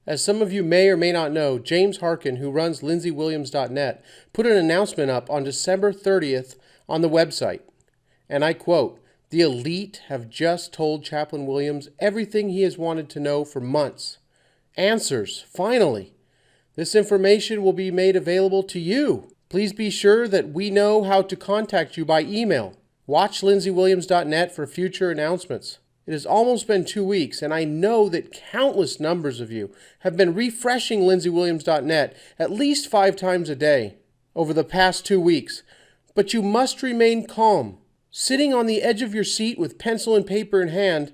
As some of you may or may not know, James Harkin, who runs LindseyWilliams.net, put an announcement up on December 30th on the website. And I quote, "The elite have just told Chaplain Williams everything he has wanted to know for months. Answers, finally. This information will be made available to you. Please be sure that we know how to contact you by email. Watch LindseyWilliams.net for future announcements." It has almost been 2 weeks, and I know that countless numbers of you have been refreshing LindseyWilliams.net at least 5 times a day over the past 2 weeks. But you must remain calm. Sitting on the edge of your seat with pencil and paper in hand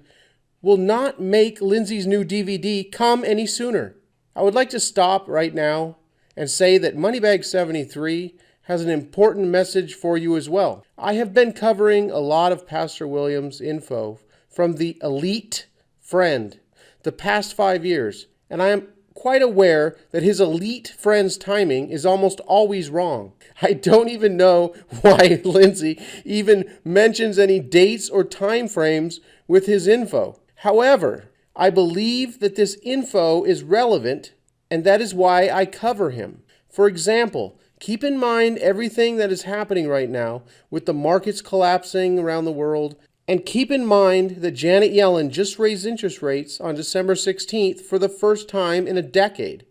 will not make Lindsey's new DVD come any sooner. I would like to stop right now and say that Moneybag 73 has an important message for you as well. I have been covering a lot of Pastor Williams' info from the elite friend the past 5 years, and I am quite aware that his elite friend's timing is almost always wrong. I don't even know why Lindsey even mentions any dates or time frames with his info. However, I believe that this info is relevant, and that is why I cover him. For example, keep in mind everything that is happening right now with the markets collapsing around the world. And keep in mind that Janet Yellen just raised interest rates on December 16th for the first time in a decade.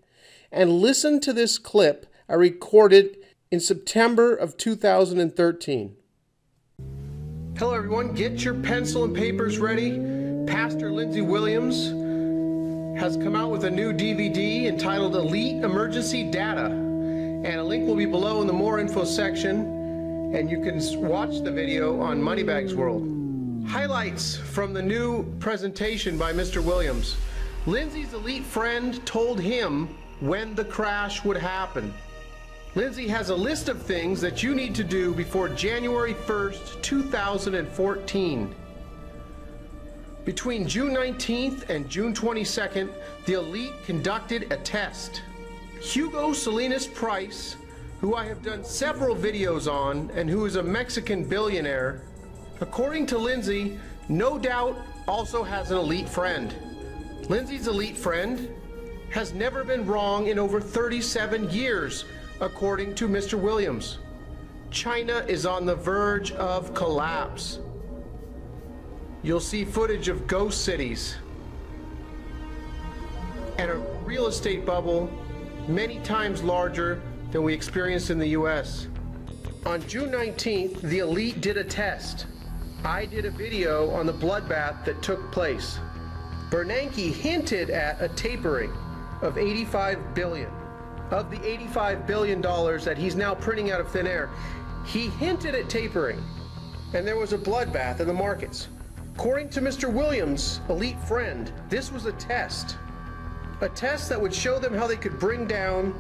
And listen to this clip I recorded in September of 2013. Hello everyone, get your pencil and papers ready. Pastor Lindsey Williams has come out with a new DVD entitled Elite Emergency Data. And a link will be below in the More Info section. And you can watch the video on Moneybags World. Highlights from the new presentation by Mr. Williams. Lindsey's elite friend told him when the crash would happen. Lindsey has a list of things that you need to do before January 1st, 2014. Between June 19th and June 22nd, the elite conducted a test. Hugo Salinas Price, who I have done several videos on and who is a Mexican billionaire, according to Lindsey, no doubt also has an elite friend. Lindsey's elite friend has never been wrong in over 37 years, according to Mr. Williams. China is on the verge of collapse. You'll see footage of ghost cities and a real estate bubble many times larger than we experienced in the US. On June 19th, the elite did a test. I did a video on the bloodbath that took place. Bernanke hinted at a tapering of $85 billion. Of the $85 billion that he's now printing out of thin air, he hinted at tapering, and there was a bloodbath in the markets. According to Mr. Williams' elite friend, this was a test that would show them how they could bring down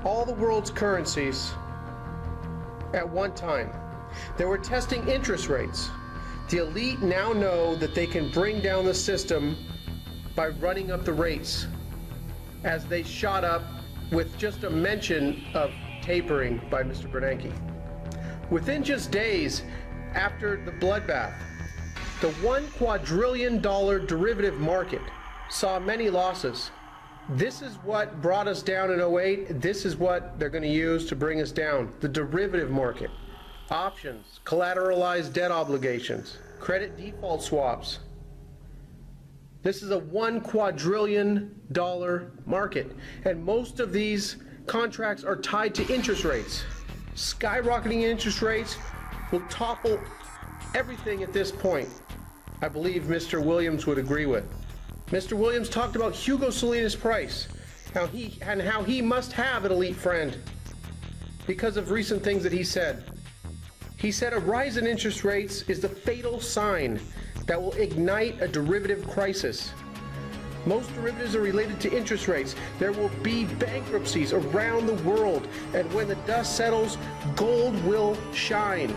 all the world's currencies at one time. They were testing interest rates. The elite now know that they can bring down the system by running up the rates, as they shot up with just a mention of tapering by Mr. Bernanke. Within just days after the bloodbath, the $1 quadrillion derivative market saw many losses. This is what brought us down in 08. This is what they're going to use to bring us down. The derivative market. Options, collateralized debt obligations, credit default swaps. This is a $1 quadrillion market, and most of these contracts are tied to interest rates. Skyrocketing interest rates will topple everything at this point. I believe Mr. Williams would agree with. Mr. Williams talked about Hugo Salinas Price, how he must have an elite friend because of recent things that he said. He said a rise in interest rates is the fatal sign that will ignite a derivative crisis. Most derivatives are related to interest rates. There will be bankruptcies around the world, and when the dust settles, gold will shine.